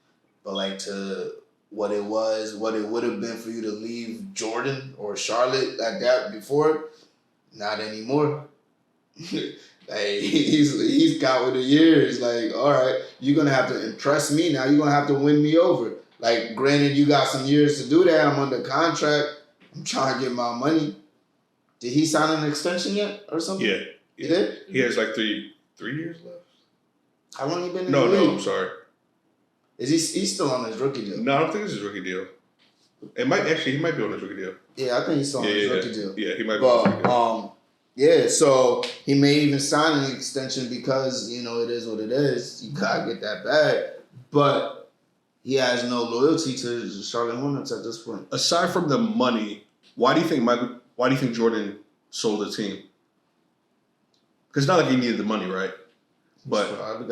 But like to what it would have been for you to leave Jordan or Charlotte like that before, not anymore. Like he's got with the years. Like, all right, you're gonna have to impress me now. You're gonna have to win me over. Like, granted, you got some years to do that. I'm under contract. I'm trying to get my money. Did he sign an extension yet or something? Yeah. He did? He has like three years left. How long he been in the league? No, I'm sorry. Is he's still on his rookie deal? No, I don't think this is his rookie deal. He might be on his rookie deal. Yeah, I think he's still on his rookie deal. Yeah, he might be on his rookie deal. Yeah, so he may even sign an extension because, you know, it is what it is. You gotta get that bag. But he has no loyalty to the Charlotte Hornets at this point. Aside from the money, why do you think Jordan sold the team? Because it's not like he needed the money, right? But probably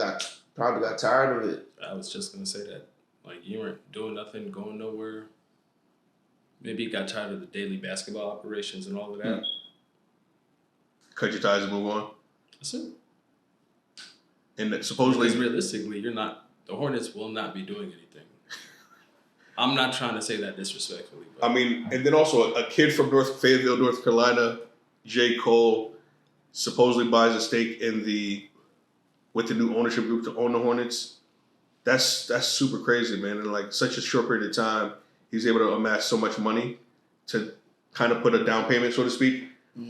got tired of it. I was just gonna say that. Like, you weren't doing nothing, going nowhere. Maybe he got tired of the daily basketball operations and all of that. Cut your ties and move on. That's it. And supposedly, because realistically, the Hornets will not be doing anything. I'm not trying to say that disrespectfully. But. I mean, and then also a kid from Fayetteville, North Carolina, J. Cole, supposedly buys a stake with the new ownership group to own the Hornets. That's super crazy, man. And like such a short period of time, he's able to amass so much money to kind of put a down payment, so to speak,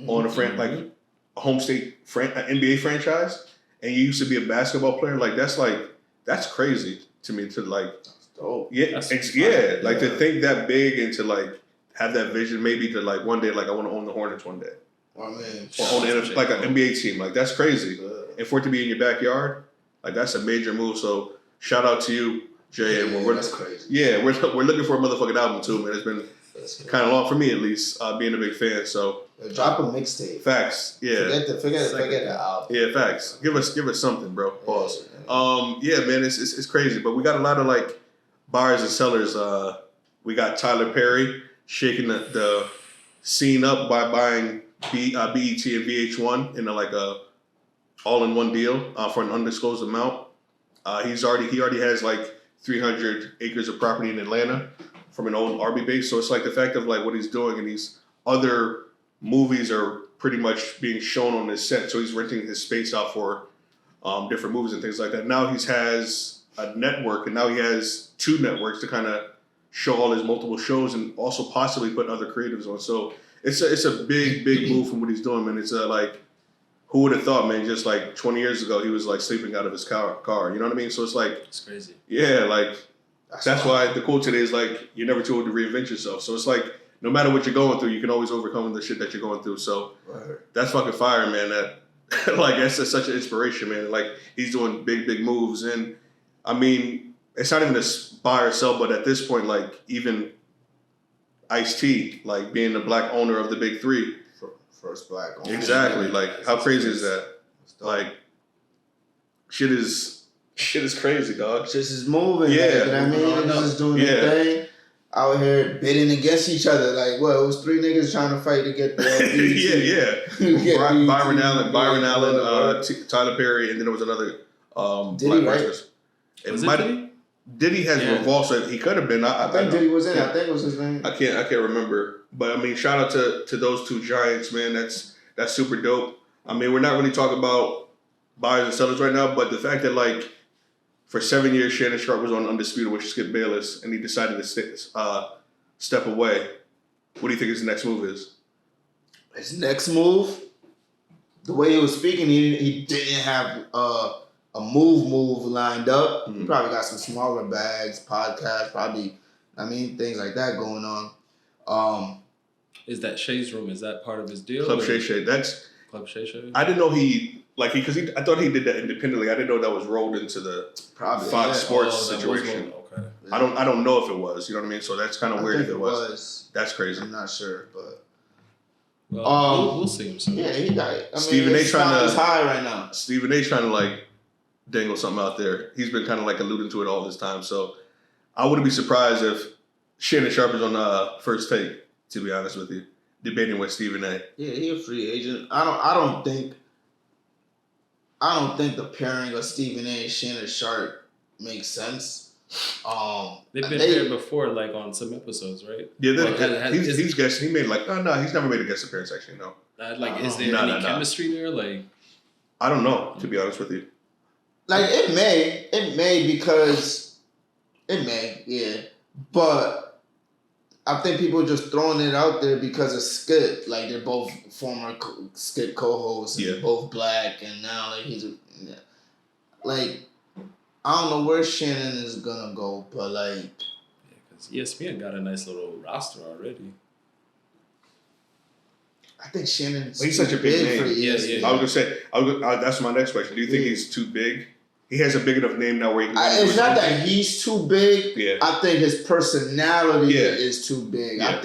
on a home state NBA franchise. And you used to be a basketball player. Like that's crazy to me. To like, oh yeah, to think that big and to like have that vision, maybe to like one day, like I want to own the Hornets one day. I mean, or own like an NBA team. Like that's crazy. And for it to be in your backyard, like that's a major move. So shout out to you, Jay. And that's crazy. Yeah, we're looking for a motherfucking album too, man. It's been kind of long for me at least, being a big fan. So drop a mixtape. Facts. Yeah. Forget the album. Yeah, facts. Give us something, bro. Pause. Yeah, man, it's crazy, but we got a lot of like buyers and sellers. We got Tyler Perry shaking the scene up by buying BET and VH1 in a all-in-one deal for an undisclosed amount. He already has like 300 acres of property in Atlanta from an old Army base. So it's like the fact of like what he's doing, and these other movies are pretty much being shown on his set. So he's renting his space out for different movies and things like that. Now he has a network, and now he has two networks to kind of show all his multiple shows and also possibly put other creatives on. So it's a big move from what he's doing, man. It's like, who would have thought, man? Just like 20 years ago, he was like sleeping out of his car. You know what I mean? So it's like, it's crazy. Yeah, like That's why the quote today is like, you're never too old to reinvent yourself. So it's like, no matter what you're going through, you can always overcome the shit that you're going through. So that's fucking fire, man. That like that's such an inspiration, man. Like he's doing big moves, and I mean, it's not even a buy or sell, but at this point, like even Ice-T, like being the black owner of the big three, first black owner. Exactly. Like how crazy is that? Like shit is crazy, dog. Just is moving. Yeah. You know what I mean? Niggas just doing their thing. Out here bidding against each other. Like, what? It was 3 niggas trying to fight to get the Byron Allen, Tyler Perry, and then there was another Diddy, right? Diddy has revolved, so he could have been. I think Diddy was in. I think it was his name. I can't remember. But I mean, shout out to those two giants, man. That's super dope. I mean, we're not really talking about buyers and sellers right now, but the fact that like for 7 years Shannon Sharpe was on Undisputed with Skip Bayless, and he decided to step away. What do you think his next move is? His next move, the way he was speaking, he didn't have a move lined up. Mm-hmm. He probably got some smaller bags, podcasts, probably. I mean, things like that going on. Is that Shay's Room? Is that part of his deal? Club Shay. That's Club Shay. I didn't know I thought he did that independently. I didn't know that was rolled into the Fox Sports situation. Okay. I don't know if it was. You know what I mean? So that's kind of weird if it was. That's crazy. I'm not sure, but we'll see him soon. Yeah, he got it. I mean, Stephen A. trying to high right now. Stephen A. trying to like dangle something out there. He's been kind of like alluding to it all this time. So I wouldn't be surprised if Shannon Sharpe is on First Take. To be honest with you, debating with Stephen A. Yeah, he a free agent. I don't think the pairing of Stephen A. and Shannon Sharpe makes sense. They've been paired before, like on some episodes, right? Yeah, he's guest. He made like no, he's never made a guest appearance actually. No. Is there any chemistry there? Like, I don't know. To be honest with you, like it may, yeah, but I think people are just throwing it out there because of Skip. Like they're both former Skip co-hosts, and they're both black, and now like like I don't know where Shannon is gonna go, but like because ESPN got a nice little roster already. I think Shannon's he's such a big name. For ESPN. Yeah. I was gonna say, that's my next question. Do you think he's too big? He has a big enough name now where he can it's not that he's too big. Yeah. I think his personality is too big. Yeah.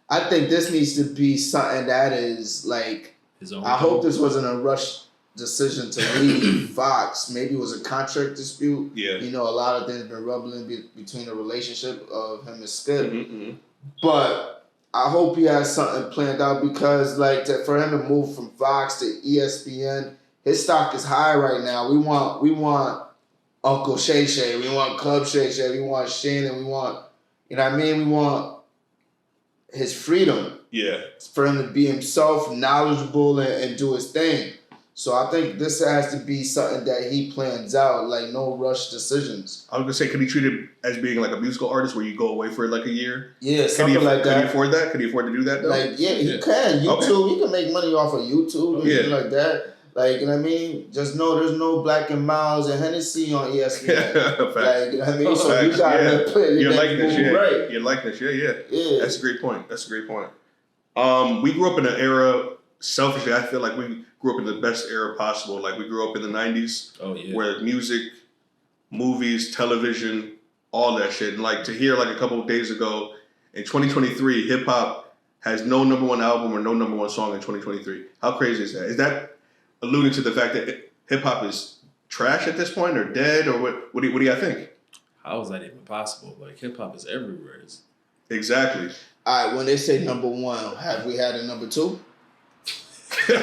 I think this needs to be something that is like his own. I hope this wasn't a rush decision to leave Fox. Maybe it was a contract dispute. Yeah. You know, a lot of things been rumbling between the relationship of him and Skip. Mm-hmm. But I hope he has something planned out because like for him to move from Fox to ESPN, his stock is high right now. We want Uncle Shay Shay. We want Club Shay Shay. We want Shannon. We want, you know what I mean? We want his freedom. Yeah. For him to be himself, knowledgeable, and do his thing. So I think this has to be something that he plans out, like no rush decisions. I was gonna say, could he treat it as being like a musical artist where you go away for like a year? Yeah, something like that. Could he afford that? Could he afford to do that though? Like, yeah, he can. YouTube, he can make money off of YouTube and yeah. like that. Like, you know what I mean? Just know there's no Black and Miles and Hennessy on ESPN. Like, you know what I mean? So you gotta play your likeness, right. Your likeness, yeah. That's a great point. We grew up in an era, selfishly, I feel like we grew up in the best era possible. Like, we grew up in the 90s, where music, movies, television, all that shit. And, like, to hear, like, a couple of days ago, in 2023, hip-hop has no number one album or no number one song in 2023. How crazy is that? Is that alluding to the fact that hip-hop is trash at this point or dead? Or what do you think? How is that even possible? Like, hip-hop is everywhere. Exactly. All right, when they say number one, have we had a number two? Like,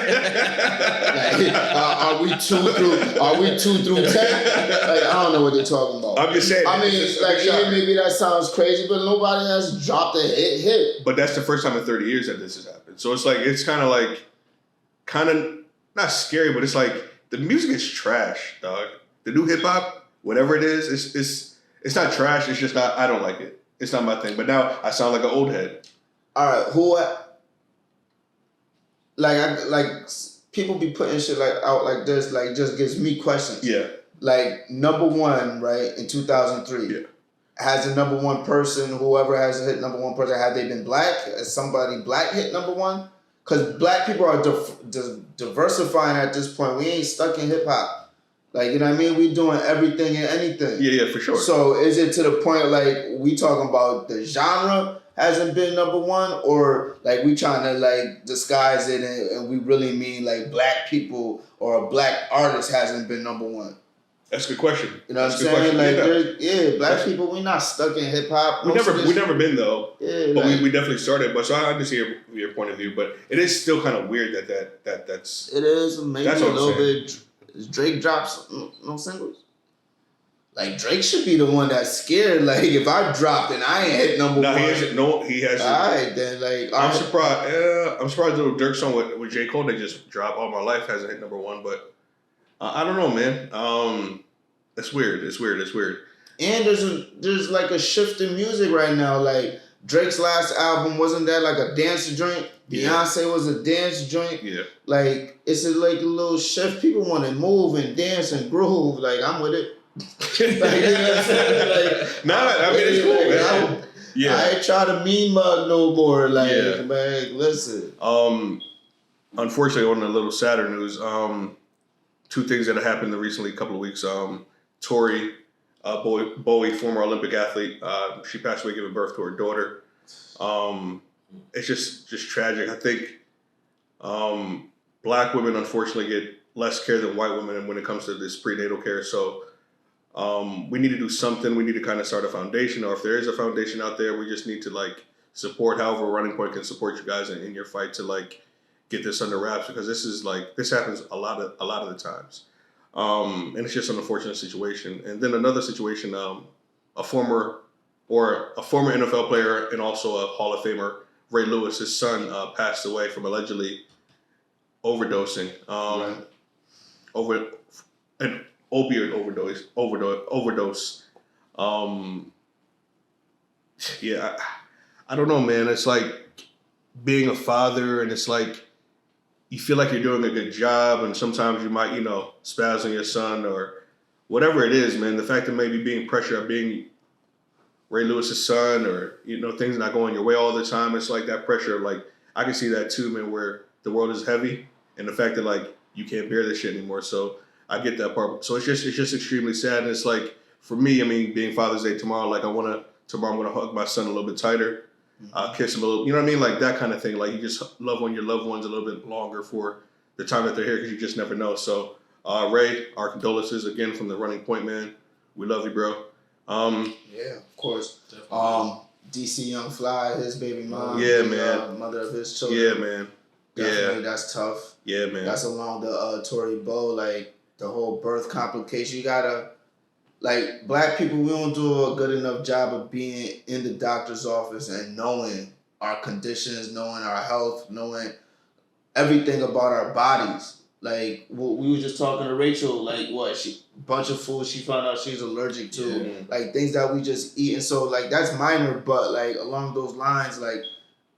are we two through 10? Like, I don't know what they're talking about. I'm just saying. I mean, like, maybe that sounds crazy, but nobody has dropped a hit. But that's the first time in 30 years that this has happened. So it's like, it's kind of not scary, but it's like the music is trash, dog. The new hip hop, whatever it is, it's not trash. It's just not. I don't like it. It's not my thing. But now I sound like an old head. All right, who? Like people be putting shit like out like this, like just gives me questions. Yeah. Like number one, right in 2003. Yeah. has the number one person, whoever has hit number one person, had they been black? Has somebody black hit number one? Because black people are diversifying at this point. We ain't stuck in hip hop. Like, you know what I mean? We doing everything and anything. Yeah, for sure. So is it to the point like we talking about the genre hasn't been number one, or like we trying to like disguise it and we really mean like black people or a black artist hasn't been number one? That's a good question. You know what I'm saying? Like, black people, we not stuck in hip hop. We never been though. Yeah, but we definitely started. But so I understand your point of view. But it is still kind of weird that's. It is maybe that's a little bit. Drake drops no singles. Like Drake should be the one that's scared. Like if I dropped and I ain't hit number one. He hasn't. All right, then like I'm surprised. I'm surprised the little Dirk song with J. Cole they just dropped. All My Life hasn't hit number one, but. I don't know, man. It's weird. And there's like a shift in music right now. Like Drake's last album, wasn't that like a dance joint? Yeah. Beyonce was a dance joint. Yeah. Like it's like a little shift. People want to move and dance and groove. Like I'm with it. Like, you know what I'm saying? Like, I mean it's cool. Like, I ain't try to mean mug no more. Like man, listen. Unfortunately, on a little sadder news, two things that have happened recently, a couple of weeks. Tori Bowie, former Olympic athlete, she passed away giving birth to her daughter. It's just tragic. I think black women unfortunately get less care than white women when it comes to this prenatal care. So we need to do something. We need to kind of start a foundation, or if there is a foundation out there, we just need to like support however Running Point can support you guys in your fight to like get this under wraps, because this happens a lot of the times, and it's just an unfortunate situation. And then another situation, a former NFL player and also a Hall of Famer, Ray Lewis, his son passed away from allegedly overdosing, over an opioid overdose. I don't know, man. It's like being a father, and it's like you feel like you're doing a good job, and sometimes you might, spaz on your son or whatever it is, man. The fact of maybe being pressured of being Ray Lewis's son, or, things not going your way all the time. It's like that pressure, like, I can see that too, man, where the world is heavy and the fact that, like, you can't bear this shit anymore. So I get that part. So it's just extremely sad. And it's like, for me, I mean, being Father's Day tomorrow, like, tomorrow I'm going to hug my son a little bit tighter. Kiss him a little, you know what I mean? Like that kind of thing. Like you just love on your loved ones a little bit longer for the time that they're here, because you just never know. So, Ray, our condolences again from the Running Point, man. We love you, bro. Yeah, of course. DC Young Fly, his baby mom. Yeah, man. Mother of his children. Yeah, man. Definitely, that's tough. Yeah, man. That's along the Tory Bow, like the whole birth complication. You gotta. Like, black people, we don't do a good enough job of being in the doctor's office and knowing our conditions, knowing our health, knowing everything about our bodies. Like, we were just talking to Rachel, like, bunch of food she found out she's allergic to. Yeah. Like, things that we just eat. And so, like, that's minor, but, like, along those lines, like,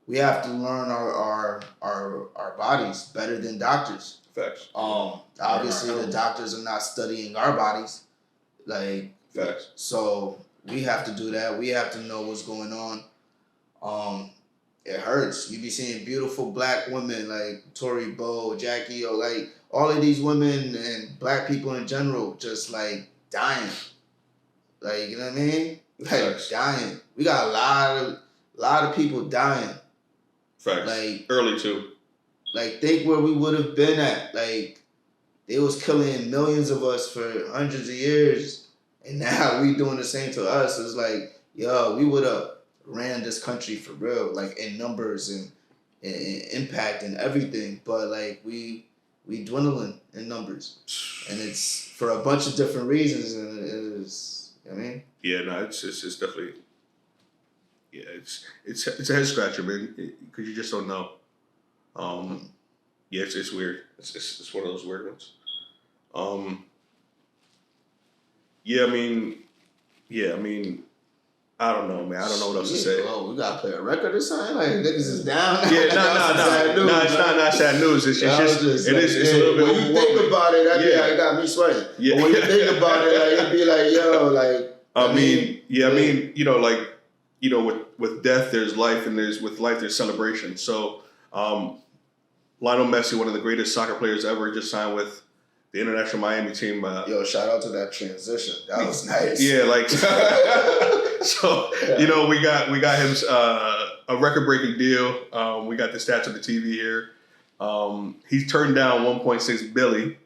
we have to learn our bodies better than doctors. Facts. Obviously, the doctors are not studying our bodies. Like, facts. So we have to do that. We have to know what's going on. It hurts. You be seeing beautiful black women like Tori Bow, Jackie, or like all of these women and black people in general just like dying. Like, you know what I mean? Like Facts. dying. We got a lot of people dying. Facts. Like early too. Like think where we would have been at. Like they was killing millions of us for hundreds of years, and now we doing the same to us. It's like, yo, we would have ran this country for real, like in numbers and impact and everything. But like we dwindling in numbers, and it's for a bunch of different reasons. And it is, I mean, yeah, no, it's definitely, yeah, it's a head scratcher, man, because you just don't know. Yeah, it's weird. It's one of those weird ones. I mean, I don't know, man. I don't know what else to say. Oh, we gotta play a record or something. Like niggas is down. Yeah, no, it's not sad news. It's a little bit. When you think about it, it got me sweating. Yeah. But when you think about it, like it'd be like, yo, like I mean, with death there's life, and with life there's celebration. So, Lionel Messi, one of the greatest soccer players ever, just signed with the international Miami team. Shout out to that transition. That was nice. Yeah, so we got him a record-breaking deal. We got the stats on the TV here. He's turned down 1.6 billion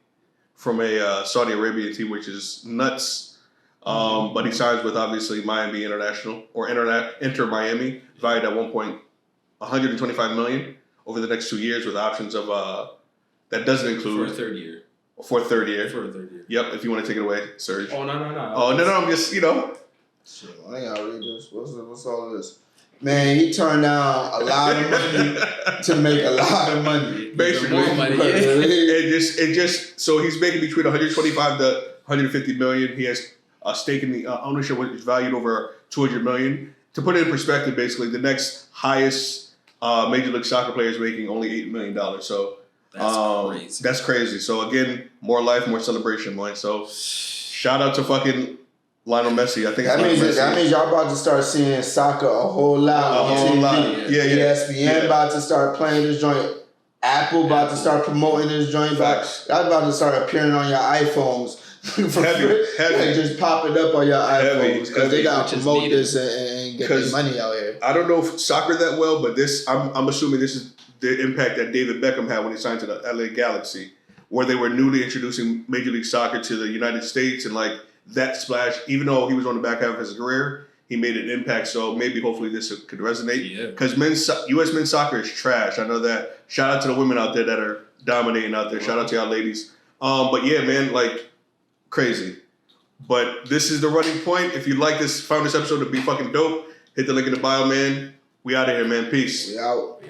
from a Saudi Arabian team, which is nuts. But he signs with obviously Miami International or Inter Miami, valued at 125 million over the next 2 years, with options of that doesn't include for a third year. For a third year. Yep. If you want to take it away, Serge. Oh no. Oh no! I'm just Shit, I ain't gotta read this. What's all of this? Man, he turned down a lot of money to make a lot of money. Basically, more money. Yeah. it just so he's making between 125 to 150 million. He has a stake in the ownership, which is valued over 200 million. To put it in perspective, basically, the next highest Major League Soccer player is making only $8 million. So that's crazy. That's crazy. So again, more life, more celebration, boy. So shout out to fucking Lionel Messi. I think that means y'all about to start seeing soccer a whole lot on TV. Yeah. ESPN about to start playing this joint. Apple about to start promoting this joint. Y'all about to start appearing on your iPhones. Heavy. Just pop it up on your iPhones because they got to promote this and get their money out here. I don't know soccer that well, but I'm assuming this is the impact that David Beckham had when he signed to the LA Galaxy, where they were newly introducing Major League Soccer to the United States, and like that splash, even though he was on the back half of his career, he made an impact. So maybe hopefully this could resonate. Because U.S. men's soccer is trash. I know that. Shout out to the women out there that are dominating out there. Shout out to y'all ladies. But yeah, man, like crazy. But this is the running point. If you found this episode to be fucking dope, hit the link in the bio, man. We out of here, man. Peace. We out.